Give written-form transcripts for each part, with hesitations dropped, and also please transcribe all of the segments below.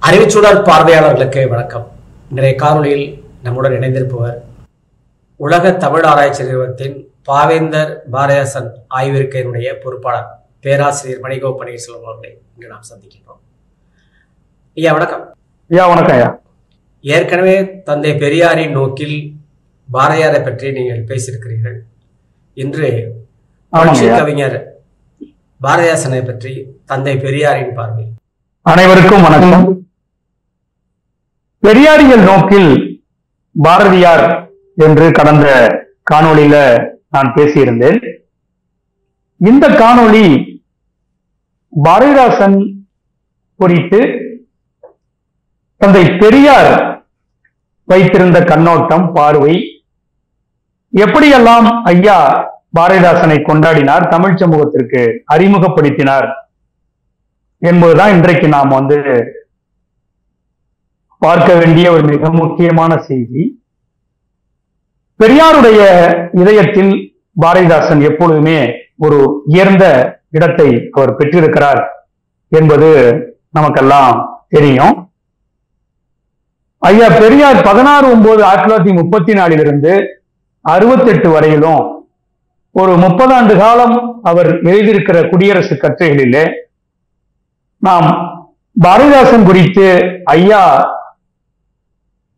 அறிவுச்சூழல் பார்வையாளர்களுக்கு வணக்கம். இன்றைய காணொலியில் நம்முடன் இணைந்திருப்பவர் உலக தமிழ் ஆராய்ச்சி நிறுவனத்தின் பாவேந்தர் பாரதிதாசன் ஆய்விருக்கையினுடைய பொறுப்பாளர் பேராசிரியர் மணிகோ பன்னீர்செல்வம் அவர்களை இன்று நாம் சந்திக்கின்றோம். ஐயா வணக்கம். வணக்கம் ஐயா. ஏற்கனவே தந்தை பெரியாரின் நோக்கில் பாரதியாரை பற்றி நீங்கள் பேசியிருக்கிறீர்கள். இன்று கவிஞர் பாரதிதாசனை பற்றி தந்தை பெரியாரின் பார்வை. அனைவருக்கும் வணக்கம். பெரியாரியல் நோக்கில் பாரதியார் என்று கடந்த காணொளியில நான் பேசியிருந்தேன். இந்த காணொளி பாரதிதாசன் குறித்து தந்தை பெரியார் வைத்திருந்த கண்ணோட்டம், பார்வை, எப்படியெல்லாம் ஐயா பாரதிதாசனை கொண்டாடினார், தமிழ் சமூகத்திற்கு அறிமுகப்படுத்தினார் என்பதுதான் இன்றைக்கு நாம் பார்க்க வேண்டிய ஒரு மிக முக்கியமான செய்தி. பெரியாருடைய இதயத்தில் பாரதிதாசன் எப்பொழுதுமே ஒரு உயர்ந்த இடத்தை அவர் பெற்றிருக்கிறார் என்பது நமக்கெல்லாம் தெரியும். ஐயா பெரியார் 16/9/1934 68 வரையிலும் ஒரு 30 ஆண்டு காலம் அவர் எழுதியிருக்கிற குடியரசு கட்டுரைகளிலே நாம் பாரதிதாசன் குறித்து ஐயா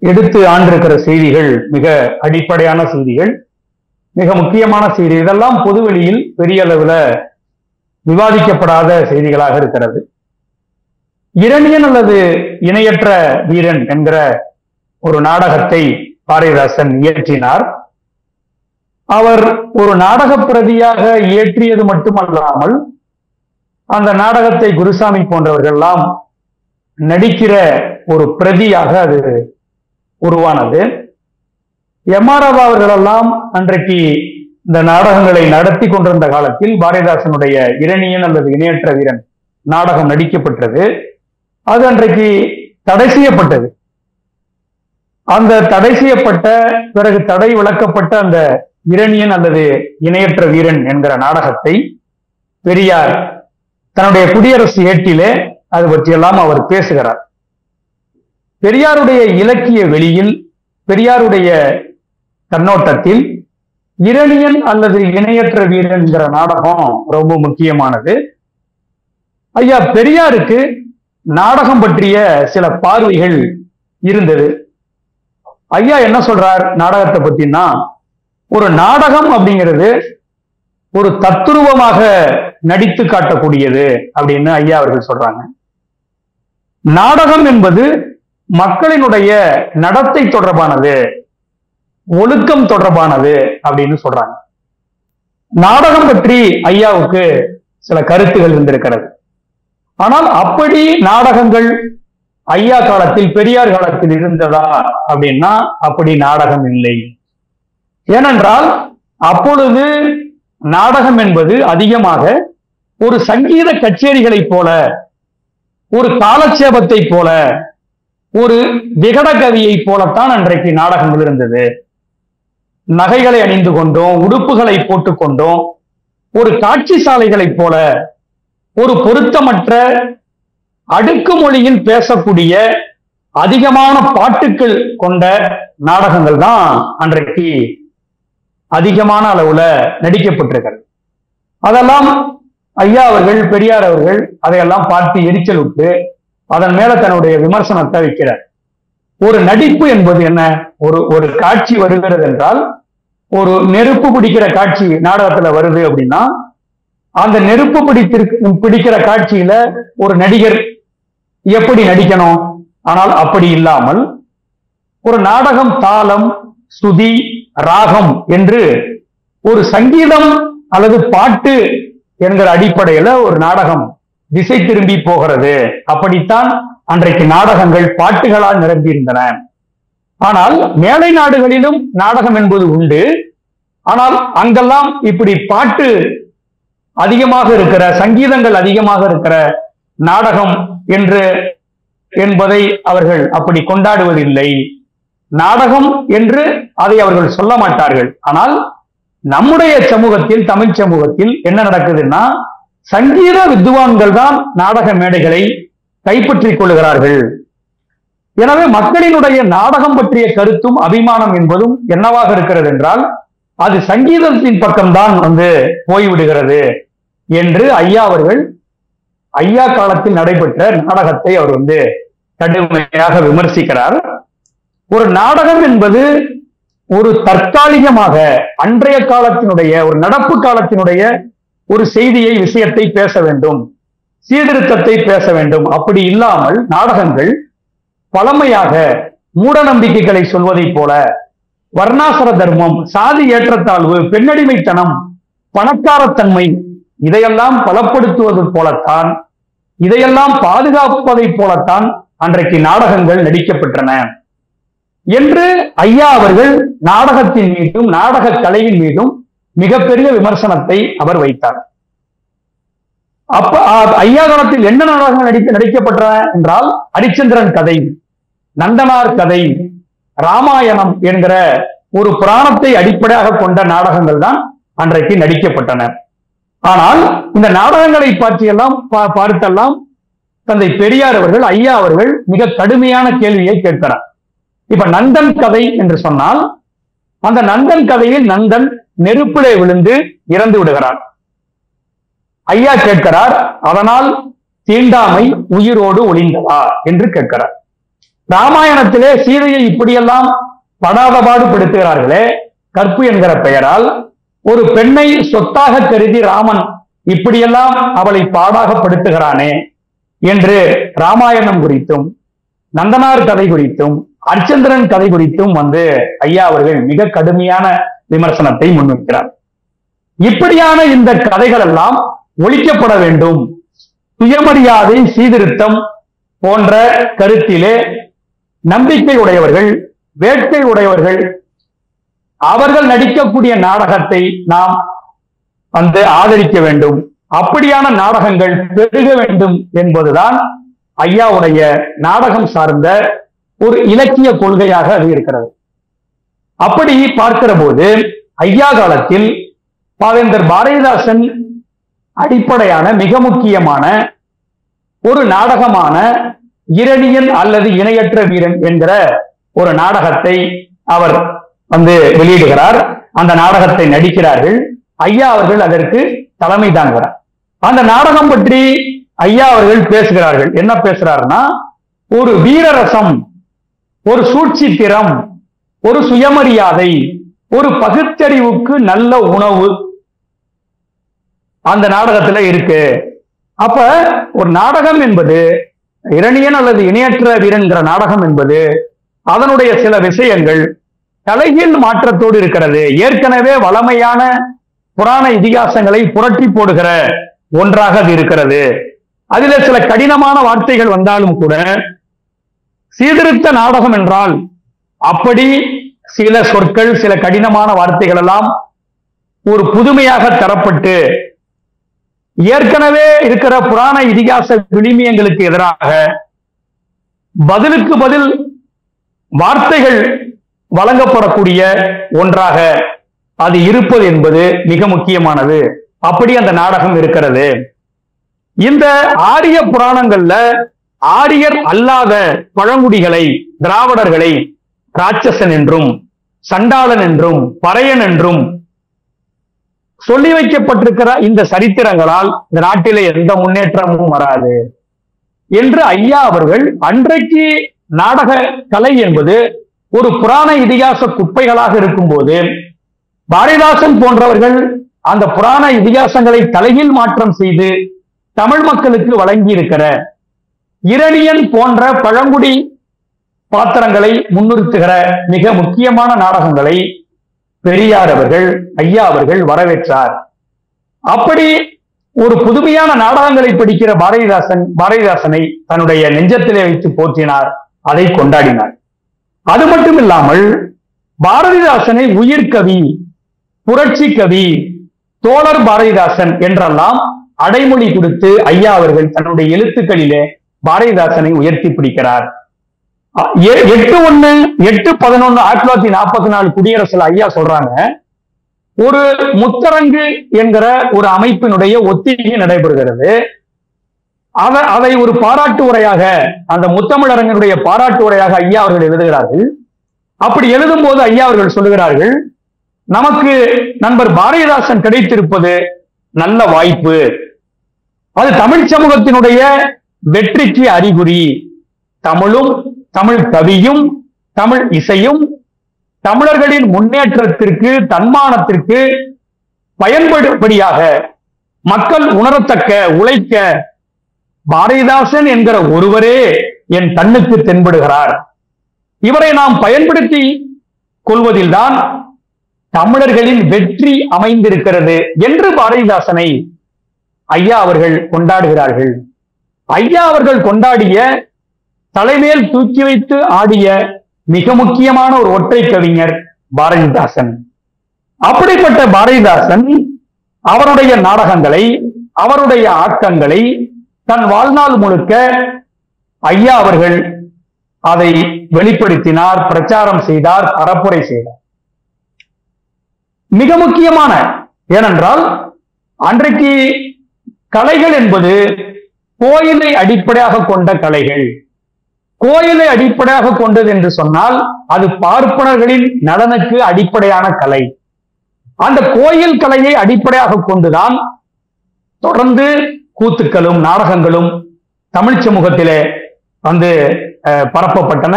எடுத்து ஆண்டிருக்கிற செய்திகள் மிக அடிப்படையான செய்திகள், மிக முக்கியமான செய்தி. இதெல்லாம் பொதுவெளியில் பெரிய அளவுல விவாதிக்கப்படாத செய்திகளாக இருக்கிறது. இரணியன் அல்லது இணையற்ற வீரன் என்கிற ஒரு நாடகத்தை பாரதிதாசன் இயற்றினார். அவர் ஒரு நாடக பிரதியாக இயற்றியது மட்டுமல்லாமல் அந்த நாடகத்தை குருசாமி போன்றவர்கள் எல்லாம் நடிக்கிற ஒரு பிரதியாக அது உருவானது. எம்.ஆர். ராவ் அவர்களெல்லாம் அன்றைக்கு இந்த நாடகங்களை நடத்தி கொண்டிருந்த காலத்தில் பாரதிதாசனுடைய இரணியன் அல்லது இணையற்ற வீரன் நாடகம் நடிக்கப்பட்டது. அது அன்றைக்கு தடை செய்யப்பட்டது. அந்த தடை செய்யப்பட்ட பிறகு தடை விலக்கப்பட்ட அந்த இரணியன் அல்லது இணையற்ற வீரன் என்கிற நாடகத்தை பெரியார் தன்னுடைய குடியரசு ஏட்டிலே அது பற்றியெல்லாம் அவர் பேசுகிறார். பெரியாருடைய இலக்கிய வெளியில், பெரியாருடைய கண்ணோட்டத்தில் இரணியன் அல்லது இணையற்ற வீரன் என்கிற நாடகம் ரொம்ப முக்கியமானது. ஐயா பெரியாருக்கு நாடகம் பற்றிய சில பார்வைகள் இருந்தது. ஐயா என்ன சொல்றார் நாடகத்தை பத்தினா, ஒரு நாடகம் அப்படிங்கிறது ஒரு தத்துருவமாக நடித்து காட்டக்கூடியது அப்படின்னு ஐயா அவர்கள் சொல்றாங்க. நாடகம் என்பது மக்களினுடைய நடத்தை தொடர்பானது, ஒழுக்கம் தொடர்பானது அப்படின்னு சொல்றாங்க. நாடகம் பற்றி ஐயாவுக்கு சில கருத்துகள் இருந்திருக்கிறது. ஆனால் அப்படி நாடகங்கள் ஐயா காலத்தில், பெரியார் காலத்தில் இருந்ததா அப்படின்னா அப்படி நாடகம் இல்லை. ஏனென்றால் அப்பொழுது நாடகம் என்பது அதிகமாக ஒரு சங்கீத கச்சேரிகளை போல, ஒரு காலட்சேபத்தை போல, ஒரு விகட கவியை போலத்தான் அன்றைக்கு நாடகங்கள் இருந்தது. நகைகளை அணிந்து கொண்டோம், உடுப்புகளை போட்டுக்கொண்டோம், ஒரு காட்சி சாலைகளைப் போல, ஒரு பொருத்தமற்ற அடுக்குமொழியில் பேசக்கூடிய அதிகமான பாட்டுக்கள் கொண்ட நாடகங்கள் தான் அன்றைக்கு அதிகமான அளவுல நடிக்கப்பட்டிருக்கிறது. அதெல்லாம் ஐயா அவர்கள், பெரியார் அவர்கள் அதையெல்லாம் பார்த்து எரிச்சல் விட்டு அதன் மேல தன்னுடைய விமர்சனத்தை வைக்கிறார். ஒரு நடிப்பு என்பது என்ன? ஒரு காட்சி வருகிறது என்றால், ஒரு நெருப்பு பிடிக்கிற காட்சி நாடகத்துல வருது அப்படின்னா, அந்த நெருப்பு பிடிக்கிற காட்சியில ஒரு நடிகர் எப்படி நடிக்கணும்? ஆனால் அப்படி இல்லாமல் ஒரு நாடகம் தாளம், சுதி, ராகம் என்று ஒரு சங்கீதம் அல்லது பாட்டு என்கிற அடிப்படையில ஒரு நாடகம் திசை திரும்பி போகிறது. அப்படித்தான் அன்றைக்கு நாடகங்கள் பாட்டுகளால் நிரம்பியிருந்தன. ஆனால் மேலை நாடுகளிலும் நாடகம் என்பது உண்டு. ஆனால் அங்கெல்லாம் இப்படி பாட்டு அதிகமாக இருக்கிற, சங்கீதங்கள் அதிகமாக இருக்கிற நாடகம் என்பதை அவர்கள் அப்படி கொண்டாடுவதில்லை. நாடகம் என்று அதை அவர்கள் சொல்ல மாட்டார்கள். ஆனால் நம்முடைய சமூகத்தில், தமிழ் சமூகத்தில் என்ன நடக்குதுன்னா, சங்கீத வித்வான்கள் தான் நாடக மேடைகளை கைப்பற்றிக் கொள்கிறார்கள். எனவே மக்களினுடைய நாடகம் பற்றிய கருத்தும் அபிமானம் என்பதும் என்னவாக இருக்கிறது என்றால் அது சங்கீதத்தின் பக்கம்தான் போய்விடுகிறது என்று ஐயா அவர்கள் ஐயா காலத்தில் நடைபெற்ற நாடகத்தை அவர் கடுமையாக விமர்சிக்கிறார். ஒரு நாடகம் என்பது ஒரு தற்காலிகமாக அன்றைய காலத்தினுடைய ஒரு நடப்பு காலத்தினுடைய ஒரு செய்தியை விஷயத்தை பேச வேண்டும், சீர்திருத்தத்தை பேச வேண்டும். அப்படி இல்லாமல் நாடகங்கள் பழமையாக மூட நம்பிக்கைகளை சொல்வதை போல வர்ணாசிர தர்மம், சாதி ஏற்றத்தாழ்வு, பெண்ணடிமைத்தனம், பணக்காரத்தன்மை இதையெல்லாம் பலப்படுத்துவது போலத்தான், இதையெல்லாம் பாதுகாப்பதை போலத்தான் அன்றைக்கு நாடகங்கள் நடிக்கப்பட்டன என்று ஐயா அவர்கள் நாடகத்தின் மீதும் நாடக கலையின் மீதும் மிகப்பெரிய விமர்சனத்தை அவர் வைத்தார். அப்ப ஐயா காலத்தில் என்ன நாடகங்கள் நடிக்கப்பட்டன என்றால் ஹரிச்சந்திரன் கதை, நந்தனார் கதை, ராமாயணம் என்கிற ஒரு புராணத்தை அடிப்படையாக கொண்ட நாடகங்கள் தான் அன்றைக்கு நடிக்கப்பட்டன. ஆனால் இந்த நாடகங்களை பற்றியெல்லாம் பார்த்தெல்லாம் தந்தை பெரியார் அவர்கள் ஐயா அவர்கள் மிக கடுமையான கேள்வியை கேட்கிறார். இப்ப நந்தன் கதை என்று சொன்னால் அந்த நந்தன் கதையில் நந்தன் நெருப்பிலே விழுந்து இறந்து விடுகிறார். ஐயா கேட்கிறார், அதனால் தீண்டாமை உயிரோடு ஒளிந்ததா என்று கேட்கிறார். ராமாயணத்திலே சீதையை இப்படியெல்லாம் படாதபாடு படுத்துகிறார்களே கற்பு என்கிற பெயரால், ஒரு பெண்ணை சொத்தாக கருதி ராமன் இப்படியெல்லாம் அவளை பாடாகப்படுத்துகிறானே என்று ராமாயணம் குறித்தும் நந்தனார் கதை குறித்தும் ஹரிச்சந்திரன் கதை குறித்தும் ஐயா அவர்கள் மிக கடுமையான விமர்சனத்தை முன்வைக்கிறார். இப்படியான இந்த கதைகள் எல்லாம் ஒழிக்கப்பட வேண்டும், சுயமரியாதை சீர்திருத்தம் போன்ற கருத்திலே நம்பிக்கை உடையவர்கள், வேட்கை உடையவர்கள் அவர்கள் நடிக்கக்கூடிய நாடகத்தை நாம் ஆதரிக்க வேண்டும், அப்படியான நாடகங்கள் பெருக வேண்டும் என்பதுதான் ஐயாவுடைய நாடகம் சார்ந்த ஒரு இலக்கிய கொள்கையாக அது இருக்கிறது. அப்படி பார்க்கிற போது ஐயா காலத்தில் பாவேந்தர் பாரதிதாசன் அடிப்படையான மிக முக்கியமான ஒரு நாடகமான இரணியன் அல்லது இணையற்ற வீரன் என்கிற ஒரு நாடகத்தை அவர் வெளியிடுகிறார். அந்த நாடகத்தை நடிக்கிறார்கள். ஐயா அவர்கள் அதற்கு தலைமை தாங்குகிறார். அந்த நாடகம் பற்றி ஐயா அவர்கள் பேசுகிறார்கள். என்ன பேசுறாருன்னா, ஒரு வீரரசம், ஒரு சூழ்ச்சித்திரம், ஒரு சுயமரியாதை, ஒரு பகுத்தறிவுக்கு நல்ல உணவு அந்த நாடகத்துல இருக்கு. அப்ப ஒரு நாடகம் என்பது இரணியன் அல்லது இணையற்ற வீரன்கிற நாடகம் என்பது அதனுடைய சில விஷயங்கள் தலைகீழ் மாற்றத்தோடு இருக்கிறது. ஏற்கனவே வளமையான புராண இதிகாசங்களை புரட்டி போடுகிற ஒன்றாக அது இருக்கிறது. அதில சில கடினமான வார்த்தைகள் வந்தாலும் கூட சீர்திருத்த நாடகம் என்றால் அப்படி சில சொற்கள், சில கடினமான வார்த்தைகள் எல்லாம் ஒரு புதுமையாக தரப்பட்டு ஏற்கனவே இருக்கிற புராண இதிகாச விளிமியங்களுக்கு எதிராக பதிலுக்கு பதில் வார்த்தைகள் வழங்கப்படக்கூடிய ஒன்றாக அது இருப்பது என்பது மிக முக்கியமானது. அப்படி அந்த நாடகம் இருக்கிறது. இந்த ஆரிய புராணங்கள்ல ஆரியர் அல்லாத பழங்குடிகளை, திராவிடர்களை ராட்சசன் என்றும் சண்டாளன் என்றும் பறையன் என்றும் சொல்லி வைக்கப்பட்டிருக்கிற இந்த சரித்திரங்களால் இந்த நாட்டிலே எந்த முன்னேற்றமும் வராது என்று ஐயா அவர்கள் அன்றைக்கு நாடக கலை என்பது ஒரு புராண இதிகாச குப்பைகளாக இருக்கும்போது பாரதிதாசன் போன்றவர்கள் அந்த புராண இதிகாசங்களை தலைகீழ் மாற்றம் செய்து தமிழ் மக்களுக்கு வழங்கி இருக்கிற இரணியன் போன்ற பழங்குடி பாத்திரங்களை முன்னிறுத்துகிற மிக முக்கியமான நாடகங்களை பெரியார் அவர்கள், ஐயா அவர்கள் வரவேற்றார். அப்படி ஒரு புதுமையான நாடகங்களை படிக்கிற பாரதிதாசனை தன்னுடைய நெஞ்சத்திலே வைத்து போற்றினார், அதை கொண்டாடினார். அது மட்டும் இல்லாமல் பாரதிதாசனை உயிர்கவி, புரட்சி கவி, தோழர் பாரதிதாசன் என்றெல்லாம் அடைமொழி கொடுத்து ஐயா அவர்கள் தன்னுடைய எழுத்துக்களிலே பாரதிதாசனை உயர்த்தி பிடிக்கிறார். 8/11/1944 குடியரசுல ஐயா சொல்றாங்க, ஒரு முத்தரங்கு என்கிற ஒரு அமைப்பினுடைய ஒத்திகை நடைபெறுகிறது. அதை ஒரு பாராட்டு உரையாக, அந்த முத்தமிழறிஞருடைய பாராட்டு உரையாக ஐயா அவர்கள் எழுதுகிறார்கள். அப்படி எழுதும் போது ஐயா அவர்கள் சொல்லுகிறார்கள், நமக்கு நண்பர் பாரதிதாசன் கிடைத்திருப்பது நல்ல வாய்ப்பு, அது தமிழ் சமூகத்தினுடைய வெற்றிக்கு அறிகுறி. தமிழும், தமிழ் கவியும், தமிழ் இசையும் தமிழர்களின் முன்னேற்றத்திற்கு, தன்மானத்திற்கு பயன்படும்படியாக மக்கள் உணரத்தக்க, உழைக்க பாரதிதாசன் என்கிற ஒருவரே என் கண்ணுக்கு தென்படுகிறார். இவரை நாம் பயன்படுத்தி கொள்வதில்தான் தமிழர்களின் வெற்றி அமைந்திருக்கிறது என்று பாரதிதாசனை ஐயா அவர்கள் கொண்டாடுகிறார்கள். ஐயா அவர்கள் கொண்டாடிய, தலைமேல் தூக்கி வைத்து ஆடிய மிக முக்கியமான ஒரு ஒற்றை கவிஞர் பாரதிதாசன். அப்படிப்பட்ட பாரதிதாசன் அவருடைய நாடகங்களை, அவருடைய ஆக்கங்களை தன் வாழ்நாள் முழுக்க ஐயா அவர்கள் அதை வெளிப்படுத்தினார், பிரச்சாரம் செய்தார், பரப்புரை செய்தார். மிக முக்கியமான, ஏனென்றால் அன்றைக்கு கலைகள் என்பது கோயிலை அடிப்படையாக கொண்ட கலைகள். கோயிலை அடிப்படையாக கொண்டது என்று சொன்னால் அது பார்ப்பனர்களின் நலனுக்கு அடிப்படையான கலை. அந்த கோயில் கலையை அடிப்படையாக கொண்டுதான் தொடர்ந்து கூத்துக்களும் நாடகங்களும் தமிழ் சமூகத்திலே வந்து பரப்பப்பட்டன,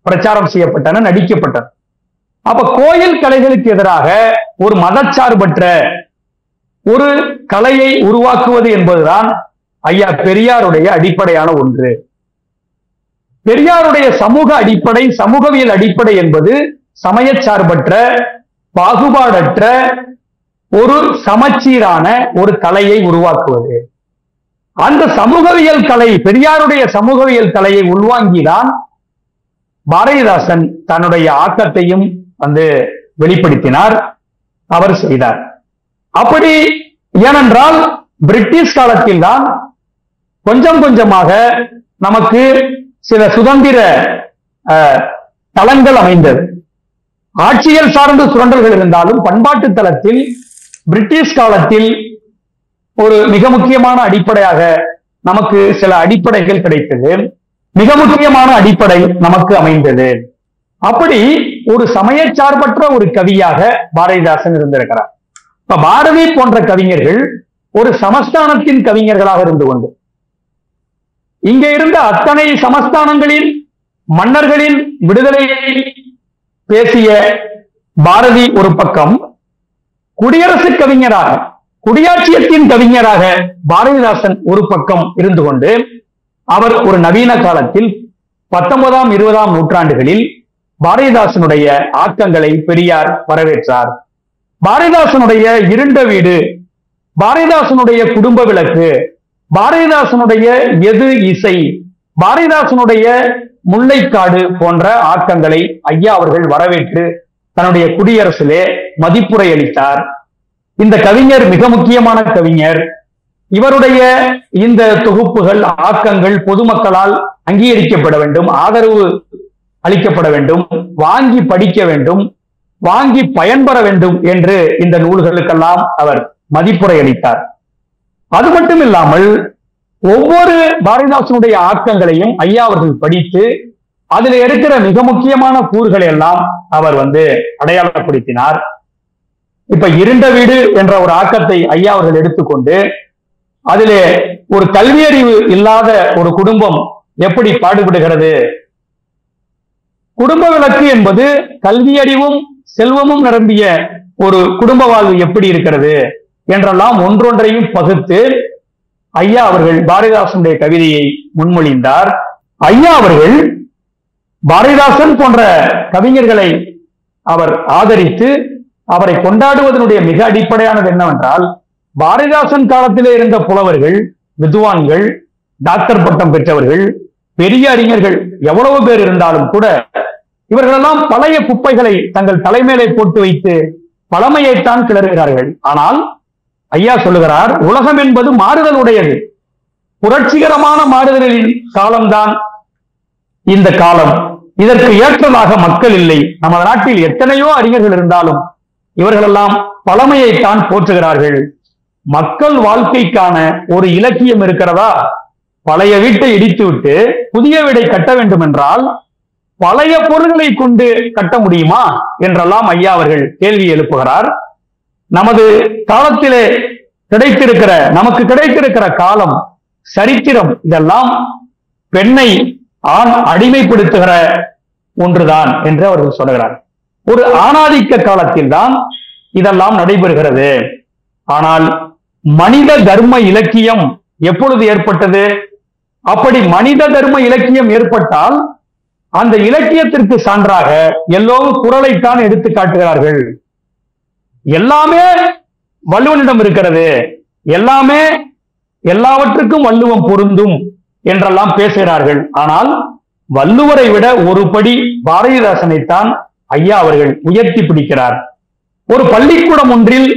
பிரச்சாரம் செய்யப்பட்டன, நடிக்கப்பட்டன. அப்ப கோயில் கலைகளுக்கு எதிராக ஒரு மதச்சார்பற்ற ஒரு கலையை உருவாக்குவது என்பதுதான் ஐயா பெரியாருடைய அடிப்படையான ஒன்று. பெரியாருடைய சமூக அடிப்படை, சமூகவியல் அடிப்படை என்பது சமயச்சார்பற்ற, பாகுபாடற்ற ஒரு சமச்சீரான ஒரு கலையை உருவாக்குவது. அந்த சமூகவியல் கலை, பெரியாருடைய சமூகவியல் கலையை உள்வாங்கிதான் பாரதிதாசன் தன்னுடைய ஆக்கத்தையும் வந்து வெளிப்படுத்தினார், அவர் செய்தார். அப்படி ஏனென்றால் பிரிட்டிஷ் காலத்தில் தான் கொஞ்சம் கொஞ்சமாக நமக்கு சில சுதந்திர தளங்கள் அமைந்தது. ஆட்சியல் சார்ந்த சுரண்டல்கள் இருந்தாலும் பண்பாட்டு தளத்தில் பிரிட்டிஷ் காலத்தில் ஒரு மிக முக்கியமான அடிப்படையாக நமக்கு சில அடிப்படைகள் கிடைத்தது. மிக முக்கியமான அடிப்படை நமக்கு அமைந்தது. அப்படி ஒரு சமயச்சார்பற்ற ஒரு கவியாக பாரதிதாசன் இருந்திருக்கிறார். இப்ப பாரதி போன்ற கவிஞர்கள் ஒரு சமஸ்தானத்தின் கவிஞர்களாக இருந்து கொண்டு இங்கே இருந்த அத்தனை சமஸ்தானங்களின் மன்னர்களின் விடுதலையை பேசிய பாரதி ஒரு பக்கம், குடியரசு கவிஞராக, குடியாட்சியத்தின் கவிஞராக பாரதிதாசன் ஒரு பக்கம் இருந்து கொண்டு அவர் ஒரு நவீன காலத்தில் 19ஆம் 20ஆம் நூற்றாண்டுகளில் பாரதிதாசனுடைய ஆக்கங்களை பெரியார் வரவேற்றார். பாரதிதாசனுடைய இருண்ட வீடு, பாரதிதாசனுடைய குடும்ப விளக்கு, பாரதிதாசனுடைய எது இசை, பாரதிதாசனுடைய முல்லைக்காடு போன்ற ஆக்கங்களை ஐயா அவர்கள் வரவேற்று தன்னுடைய குடியரசிலே மதிப்புரை அளித்தார். இந்த கவிஞர் மிக முக்கியமான கவிஞர். இவருடைய இந்த தொகுப்புகள், ஆக்கங்கள் பொதுமக்களால் அங்கீகரிக்கப்பட வேண்டும், ஆதரவு அளிக்கப்பட வேண்டும், வாங்கி படிக்க வேண்டும், வாங்கி பயன்பெற வேண்டும் என்று இந்த நூல்களுக்கெல்லாம் அவர் மதிப்புரை அளித்தார். அது மட்டும் இல்லாமல் ஒவ்வொரு பாரதிதாசனுடைய ஆக்கங்களையும் ஐயா அவர்கள் படித்து அதில் இருக்கிற மிக முக்கியமான கூறுகளை எல்லாம் அவர் வந்து அடையாளப்படுத்தினார். இப்ப இருண்ட வீடு என்ற ஒரு ஆக்கத்தை ஐயா அவர்கள் எடுத்துக்கொண்டு அதிலே ஒரு கல்வியறிவு இல்லாத ஒரு குடும்பம் எப்படி பாடுபடுகிறது, குடும்ப விளக்கு என்பது கல்வியறிவும் செல்வமும் நிரம்பிய ஒரு குடும்ப வாழ்வு எப்படி இருக்கிறது என்றெல்லாம் ஒன்றொன்றையும் பகுத்து ஐயா அவர்கள் பாரதிதாசனுடைய கவிதையை முன்மொழிந்தார். ஐயா அவர்கள் பாரதிதாசன் போன்ற கவிஞர்களை அவர் ஆதரித்து அவரை கொண்டாடுவதனுடைய மிக அடிப்படையானது என்னவென்றால், பாரதிதாசன் காலத்திலே இருந்த புலவர்கள், வித்வான்கள், டாக்டர் பட்டம் பெற்றவர்கள், பெரிய அறிஞர்கள் எவ்வளவு பேர் இருந்தாலும் கூட இவர்களெல்லாம் பழைய குப்பைகளை தங்கள் தலைமையிலே போட்டு வைத்து பழமையைத்தான் கிளறுகிறார்கள். ஆனால் ஐயா சொல்லுகிறார், உலகம் என்பது மாறுதல் உடையது, புரட்சிகரமான மாறுதலின் காலம்தான் இந்த காலம். இதற்கு ஏற்றதாக மக்கள் இல்லை. நமது நாட்டில் எத்தனையோ அறிஞர்கள் இருந்தாலும் இவர்களெல்லாம் பழமையைத்தான் போற்றுகிறார்கள். மக்கள் வாழ்க்கைக்கான ஒரு இலக்கியம் இருக்கிறதா, பழைய வீட்டை இடித்துவிட்டு புதிய வீடை கட்ட வேண்டும் என்றால் பழைய பொருள்களை கொண்டு கட்ட முடியுமா என்றெல்லாம் ஐயா அவர்கள் கேள்வி எழுப்புகிறார். நமது காலத்திலே நமக்கு கிடைத்திருக்கிற காலம், சரித்திரம், இதெல்லாம் பெண்ணை ஆண் அடிமைப்படுத்துகிற ஒன்றுதான் என்று அவர்கள் சொல்லுகிறார். ஒரு ஆணாதிக்க காலத்தில் தான் இதெல்லாம் நடைபெறுகிறது. ஆனால் மனித தர்ம இலக்கியம் எப்பொழுது ஏற்பட்டது? அப்படி மனித தர்ம இலக்கியம் ஏற்பட்டால் அந்த இலக்கியத்திற்கு சான்றாக எல்லோரும் குறளைத்தான் எடுத்து காட்டுகிறார்கள். எல்லாமே வள்ளுவனிடம் இருக்கிறது, எல்லாவற்றுக்கும் வள்ளுவம் பொருந்தும் என்றெல்லாம் பேசுகிறார்கள். ஆனால் வள்ளுவரை விட ஒரு படி பாரதிதாசனைத்தான் ஐயா அவர்கள் உயர்த்தி பிடிக்கிறார். ஒரு பள்ளிக்கூடம் ஒன்றில்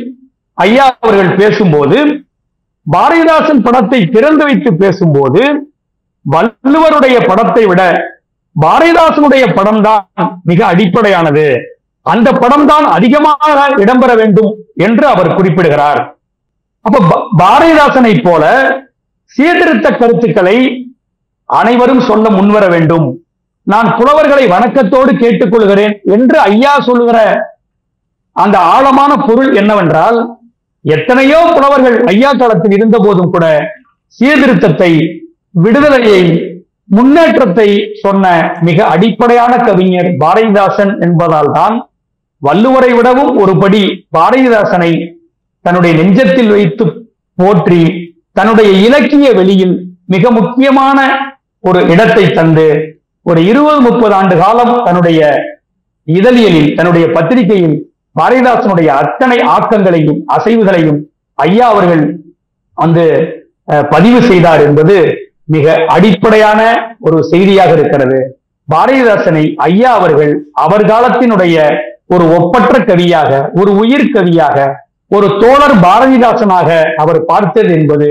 ஐயா அவர்கள் பேசும்போது, பாரதிதாசன் படத்தை திறந்து வைத்து பேசும்போது, வள்ளுவருடைய படத்தை விட பாரதிதாசனுடைய படம் தான் மிக அடிப்படையானது, அந்த படம் தான் அதிகமாக இடம்பெற வேண்டும் என்று அவர் குறிப்பிடுகிறார். அப்ப பாரதிதாசனை போல சீர்திருத்த கருத்துக்களை அனைவரும் சொல்ல முன்வர வேண்டும். நான் புலவர்களை வணக்கத்தோடு கேட்டுக்கொள்கிறேன் என்று ஐயா சொல்லுகிற அந்த ஆழமான பொருள் என்னவென்றால், எத்தனையோ புலவர்கள் ஐயா காலத்தில் இருந்த போதும் கூட சீர்திருத்தத்தை, விடுதலையை, முன்னேற்றத்தை சொன்ன மிக அடிப்படையான கவிஞர் பாரதிதாசன் என்பதால் தான் வள்ளுவரை விடவும் ஒருபடி பாரதிதாசனை தன்னுடைய நெஞ்சத்தில் வைத்து போற்றி தன்னுடைய இலக்கிய வெளியில் மிக முக்கியமான ஒரு இடத்தை தந்து ஒரு 20-30 ஆண்டு காலம் தன்னுடைய இதழியலில், தன்னுடைய பத்திரிகையில் பாரதிதாசனுடைய அத்தனை ஆக்கங்களையும் அசைவுகளையும் ஐயா அவர்கள் பதிவு செய்தார் என்பது மிக அடிப்படையான ஒரு செய்தியாக இருக்கிறது. பாரதிதாசனை ஐயா அவர்கள் அவர் காலத்தினுடைய ஒரு ஒப்பற்ற கவியாக, ஒரு உயிர் கவியாக, ஒரு தோழர் பாரதிதாசனாக அவர் பார்த்தது என்பது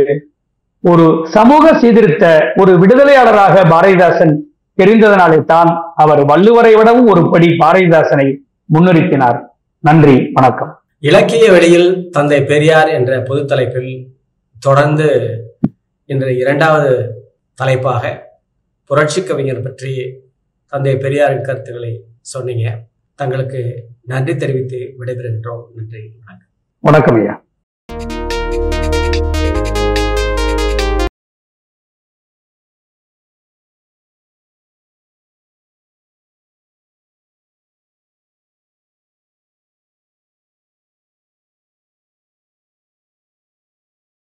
ஒரு சமூக சீர்திருத்த ஒரு விடுதலையாளராக பாரதிதாசன் தெரிந்ததனாலே தான் அவர் வள்ளுவரை விடவும் ஒரு படி பாரதிதாசனை முன்னிறுத்தினார். நன்றி, வணக்கம். இலக்கிய வெளியில் தந்தை பெரியார் என்ற பொது தலைப்பில் தொடர்ந்து இன்று 2வது தலைப்பாக புரட்சி கவிஞர் பற்றி தந்தை பெரியாரின் கருத்துக்களை சொன்னீங்க. தங்களுக்கு நன்றி தெரிவித்து விடைபெறுகின்றோம். நன்றி, வணக்கம். வணக்கம் ஐயா.